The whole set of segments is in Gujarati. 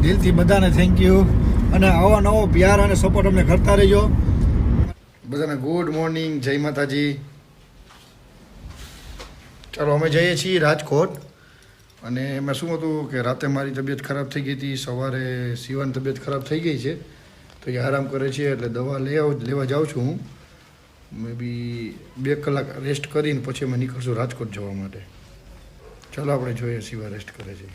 દિલથી બધાને થેન્ક યુ અને આવો નવો પ્યાર અને સપોર્ટ અમને કરતા રહેજો. બધાને ગુડ મોર્નિંગ, જય માતાજી. ચાલો અમે જઈએ છીએ રાજકોટ. અને એમાં શું હતું કે રાતે મારી તબિયત ખરાબ થઈ ગઈ હતી, સવારે શિવાની તબિયત ખરાબ થઈ ગઈ છે તો એ આરામ કરે છે એટલે દવા લેવા જાઉં છું હું. મે બી 2 કલાક રેસ્ટ કરીને પછી અમે નીકળશું રાજકોટ જવા માટે. ચાલો આપણે જોઈએ શિવા રેસ્ટ કરે છે.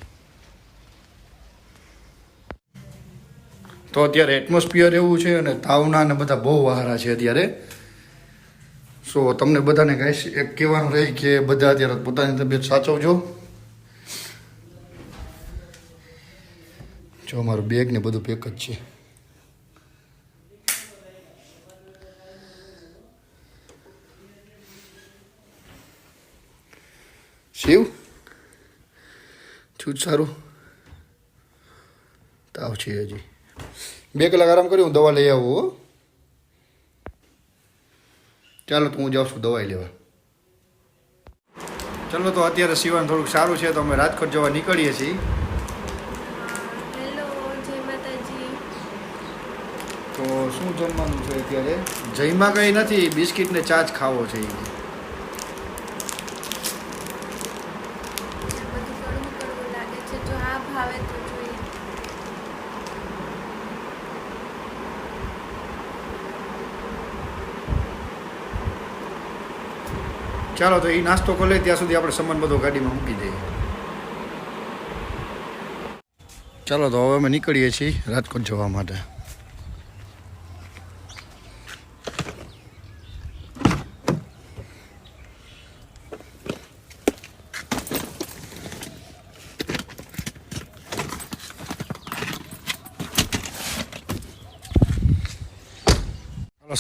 તો અત્યારે એટમોસ્ફિયર એવું છે અને તાવના અને બધા બહુ વહારા છે અત્યારે. સો તમને બધાને કહીશ એક કહેવાનું રહી કે બધા અત્યારે પોતાની તબિયત સાચવજો. જો અમારું બેગ ને બધું પેક જ છે. શિવ છું સારું તાવ છે હજી. 2 કલાક આરામ કર્યું, હું દવા લઈ આવું હો. ચાલો તો હું જાઉં છું દવાઈ લેવા. ચાલો તો અત્યારે શિવાન થોડુંક સારું છે તો અમે રાજકોટ જવા નીકળીએ છીએ. હેલો, જય માતાજી. તો શું જમવાનું છે અત્યારે? જઈમાં કંઈ નથી, બિસ્કિટ ને ચા જ ખાવો છે. બધું કડવું કડવું લાગે છે, જો આ ભાવે તો જોઈએ. ચાલો તો એ નાસ્તો કરી લે ત્યાં સુધી આપણે સામાન બધો ગાડીમાં મૂકી દઈએ. ચાલો તો હવે અમે નીકળીએ છીએ રાજકોટ જવા માટે.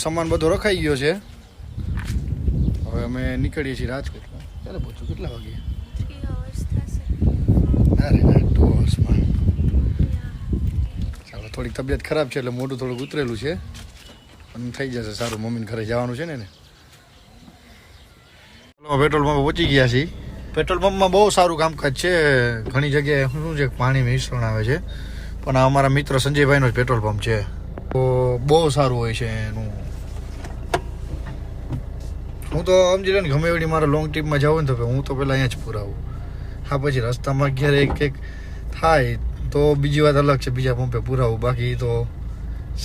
સામાન બધો રખાઈ ગયો છે. હવે અમે નીકળીએ છીએ રાજકોટ. ચાલો પહોંચું કેટલા વાગે? 3 hours થશે. અરે ના 2 hours. ચાલો થોડીક તબિયત ખરાબ છે એટલે મોઢું થોડુંક ઉતરેલું છે પણ થઈ જશે સારું. મમ્મીને ઘરે જવાનું છે ને. ચાલો પેટ્રોલ પંપે પહોંચી ગયા છીએ. પેટ્રોલ પંપમાં બહુ સારું કામકાજ છે. ઘણી જગ્યાએ શું છે પાણી મિશ્રણ આવે છે પણ આ અમારા મિત્ર સંજયભાઈનો જ પેટ્રોલ પંપ છે તો બહુ સારું હોય છે એનું. હું તો સમજી લે ને ગમે એવડી મારે લોંગ ટ્રીપમાં જાઉં ને તો હું તો પહેલાં અહીંયા જ પુરાવું. હા પછી રસ્તામાં ક્યારે કંઈક થાય તો બીજી વાત અલગ છે, બીજા પંપે પુરાવું. બાકી તો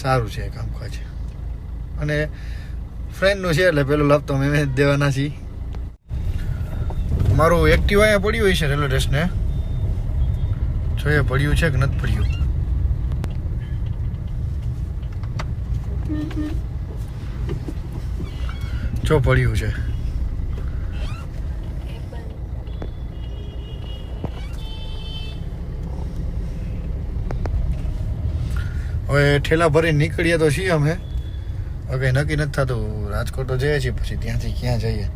સારું છે કામકાજ. અને ફ્રેન્ડનું છે એટલે પેલો લાભ તો અમે જ દેવાના છીએ. મારું એક્ટિવ અહીંયા પડ્યું હોય છે રેલવે સ્ટેશને. જોઈએ પડ્યું છે કે નથી પડ્યું. જો પડ્યું છે. હવે ઠેલા ભરીને નીકળીએ તો છીએ અમે. હવે કંઈ નક્કી નથી થતું. રાજકોટ તો જઈએ છીએ પછી ત્યાંથી ક્યાં જઈએ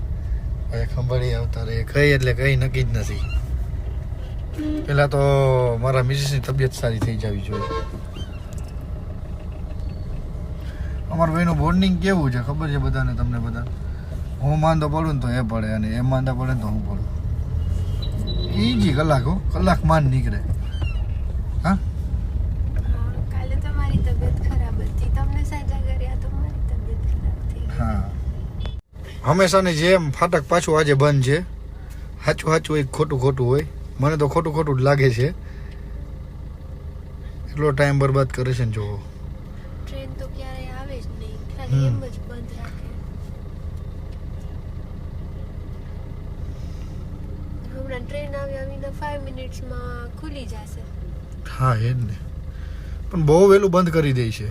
હવે ખંભાળી આવતા રહે. કઈ એટલે કંઈ નક્કી જ નથી. પહેલાં તો મારા મિસિસની તબિયત સારી થઈ જવી જોઈએ. અમારા ભાઈનું બોન્ડિંગ કેવું છે ખબર છે બધાને, તમને બધા. હું માંદો પડું ને તો એ પડે અને એ માંદા પડે ને તો હું પડું. ઈજી કલાક માંડ નીકળે. હા કાલે તમારી તબિયત ખરાબ હતી, તમને સાજા કર્યા તો મારી તબિયત ખરાબ થઈ. હા હંમેશાની જેમ ફાટક પાછું આજે બંધ છે. સાચું હોય ખોટું હોય. મને તો ખોટું જ લાગે છે. એટલો ટાઈમ બરબાદ કરે છે ને જોવો. ટ્રેન તો ક્યારેય આવે જ નહીં, ખાલી એમ જ બંધ રાખે. હમણાં ટ્રેન આવીને 5 મિનિટ્સમાં ખુલી જશે. હા એ જ ને, પણ બહુ વહેલું બંધ કરી દે છે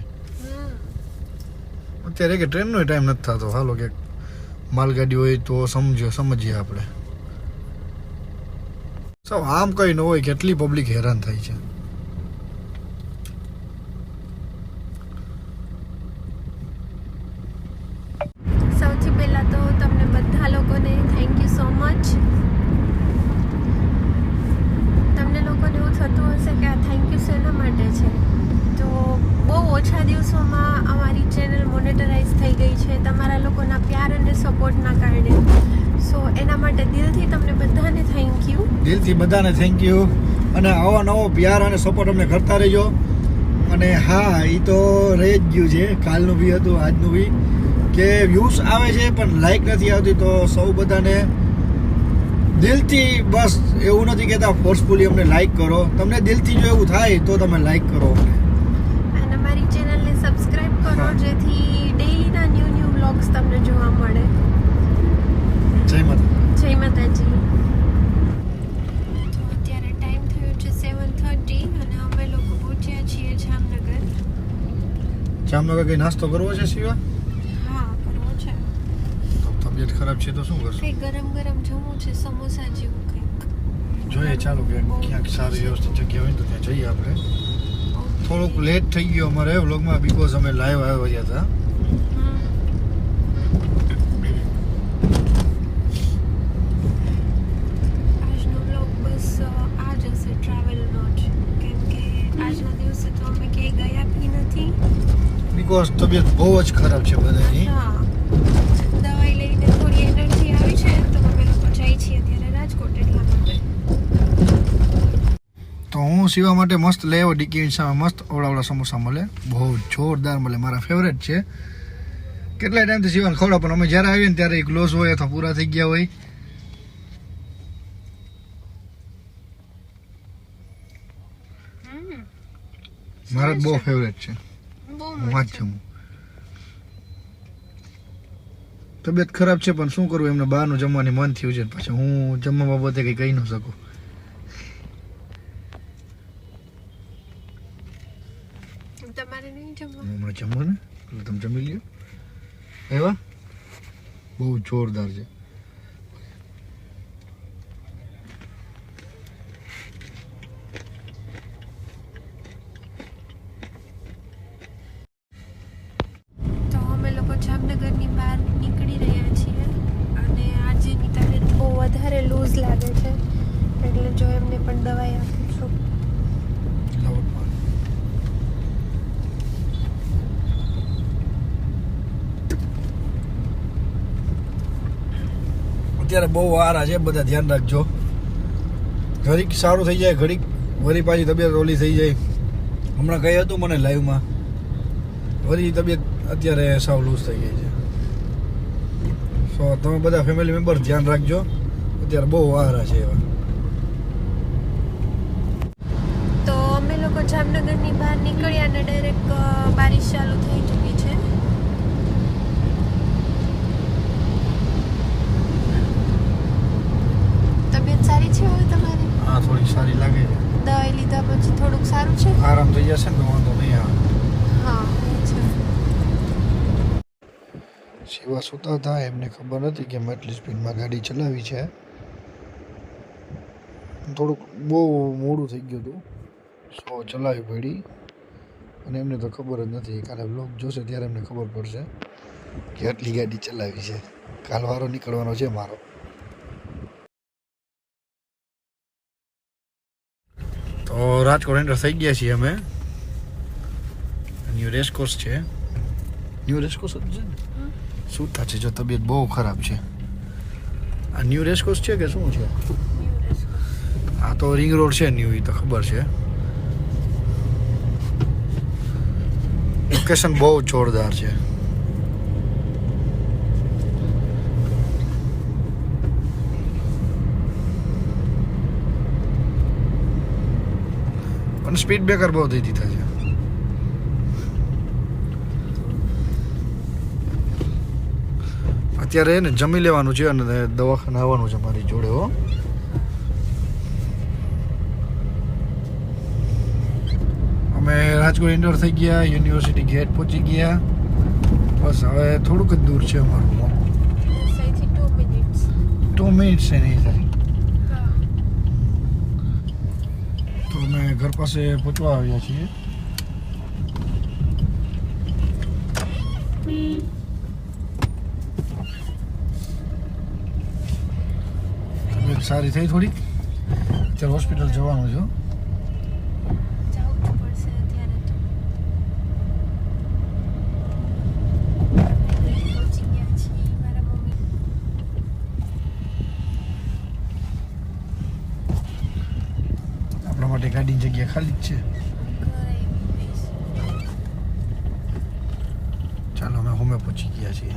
અત્યારે કે ટ્રેનનો ટાઈમ નથી થતો. હાલો કે માલગાડી હોય તો સમજીએ આપણે. સૌ આમ કંઈ ન હોય, કેટલી પબ્લિક હેરાન થાય છે. સૌથી પહેલા તો તમને બધા લોકોને થેન્ક યુ સો મચ. તમને લોકોને એવું થતું હશે કે આ થેન્ક યુ શેના માટે છે, તો બહુ ઓછા દિવસોમાં અમારી ચેનલ મોનેટરાઇઝ થઈ ગઈ છે તમારા લોકોના પ્યાર અને સપોર્ટના કારણે. સો એના માટે દિલથી તમને બધાને થેન્ક યુ. દિલથી બધાને થેન્ક યુ અને આવા નવો પ્યાર અને સપોર્ટ અમને કરતા રહેજો. અને હા, એ તો રહી જ ગયું છે, કાલનું બી હતું આજનું બી, કે વ્યૂઝ આવે છે પણ લાઈક નથી આવતી. તો સૌ બધાને દિલથી, બસ એવું નથી કહેતા ફોર્સફુલી અમને લાઈક કરો, તમને દિલથી જો એવું થાય તો તમે લાઈક કરો અમને. અને અમારી ચેનલને સબસ્ક્રાઇબ કરો, જેથી ડેઈલીના ન્યૂ વ્લોગ્સ તમને જોવા મળે. જય માતા. જય માતાજી. તો અત્યારે ટાઈમ થયો છે 7:30 અને અમે લોકો પહોંચ્યા છીએ જામનગર. જામનગર કઈ નાસ્તો કરવો છે શિવા? હા, કરવો છે. તો તબિયત ખરાબ છે તો શું કરશું? કંઈક ગરમ ગરમ જમવું છે, સમોસા જેવું કંઈક. જોઈએ, ચાલો કે ક્યાંક સારી વ્યવસ્થિત જગ્યા હોય ને તો ત્યાં જઈએ આપણે. થોડુંક લેટ થઈ ગયું અમારે વ્લોગમાં, બીકોઝ અમે લાઈવ આવ્યા હતા. આજનો વ્લોગ બસ આ જ હશે, ટ્રાવેલનો જ, કેમ કે આજના દિવસે તો અમે ક્યાંય ગયા બી નથી. બીકોઝ તબિયત બહુ જ ખરાબ છે બધાની. હા, દવાઈ લઈને થોડી એનર્જી આવી છે તો અમે લોકો જઈએ છીએ અત્યારે રાજકોટ એટલા માટે. તો હું શિવા માટે મસ્ત લઈ આવ્યો ડીકી સામે, મસ્ત ઓળાવડા સમોસા મળે, બહુ જોરદાર મળે, મારા ફેવરેટ છે. કેટલા ટાઈમથી શિવાને ખવડાવ, પણ અમે જ્યારે આવીએ ને ત્યારે ક્લોઝ હોય અથવા પૂરા થઈ ગયા હોય. મારા બહુ ફેવરેટ છે, હું વાત જમું. તબિયત ખરાબ છે પણ શું કરવું, એમને બહારનું જમવાની મન થયું છે, પછી હું જમવા બાબતે કંઈ કહી ન શકું. તમારે નહીં જમવા? હું હમણાં જમવું ને, એટલે તમે જમી લ્યો. એવા બહુ જોરદાર છે. તો અમે લોકો જામનગરની બહાર નીકળી રહ્યા છીએ અને આજની તબિયત બહુ વધારે લૂઝ લાગે છે, એટલે જો એમને પણ દવાઈ આપું છું. અત્યારે બહુ વારા છે, બધા ધ્યાન રાખજો. ઘડીક સારું થઈ જાય, ઘડીક વળી પાછી તબિયત ઓલી થઈ જાય. હમણાં કહી હતું મને લાઈવમાં, વળી તબિયત અત્યારે સાવ લૂઝ થઈ ગઈ છે. સો તમે બધા ફેમિલી મેમ્બર ધ્યાન રાખજો, અત્યારે બહુ વારા છે એવા. તો અમે લોકો જામનગરની બહાર નીકળ્યા અને ડાયરેક્ટ બારિશ ચાલુ થઈ ચૂકી છે. તબિયત સારી છે હવે તમારી? હા, થોડી સારી લાગે છે. દવાઈ લીધા પછી થોડુંક સારું છે? આરામ થઈ જશે ને તો વાંધો નહીં આવે. હા, એ છે. શિવા સૂતા હતા, એમને ખબર નથી કે મેં એટલી સ્પીડમાં ગાડી ચલાવી છે. થોડુંક બહુ મોડું થઈ ગયું હતું, સો ચલાવી પડી. અને એમને તો ખબર જ નથી, કાલે બ્લોગ જોશે ત્યારે એમને ખબર પડશે કે આટલી ગાડી ચલાવી છે. કાલ વારો નીકળવાનો છે મારો. તો રાજકોટ એન્ટર થઈ ગયા છીએ અમે. ન્યૂ રેસકોર્સ છે, ન્યૂ રેસકોર્સ જ છે ને. શું થશે જો તબિયત બહુ ખરાબ છે? આ ન્યૂ રેસકોર્સ છે કે શું છે? આ તો રિંગ રોડ છે ન્યૂ, એ તો ખબર છે. લોકેશન બહુ જોરદાર છે. પણ સ્પીડ બ્રેકર બહુ દઈ દીધા છે. અત્યારે એને જમી લેવાનું છે અને દવાખાને આવવાનું છે મારી જોડે. હો, અમે રાજકોટ એન્ટર થઈ ગયા, યુનિવર્સિટી ગેટ પહોંચી ગયા. બસ હવે થોડુંક જ દૂર છે અમારું. 2 મિનિટ્સ છે નહીં થાય. તો અમે ઘર પાસે પહોંચવા આવ્યા છીએ. તબિયત સારી થઈ થોડી, અત્યારે હોસ્પિટલ જવાનું છે. પાર્કિંગ જગ્યા ખાલી જ છે. ચાલો અમે હોમે પહોંચી ગયા છીએ.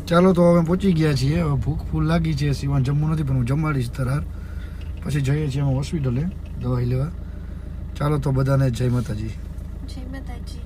ચાલો તો હવે પહોંચી ગયા છીએ. હવે ભૂખ ફૂલ લાગી છે. સિવાન જમવું નથી પણ હું જમાડીશ તરાર. પછી જઈએ છીએ અમે હોસ્પિટલે દવાઈ લેવા. ચાલો તો બધાને જય માતાજી. જય માતાજી.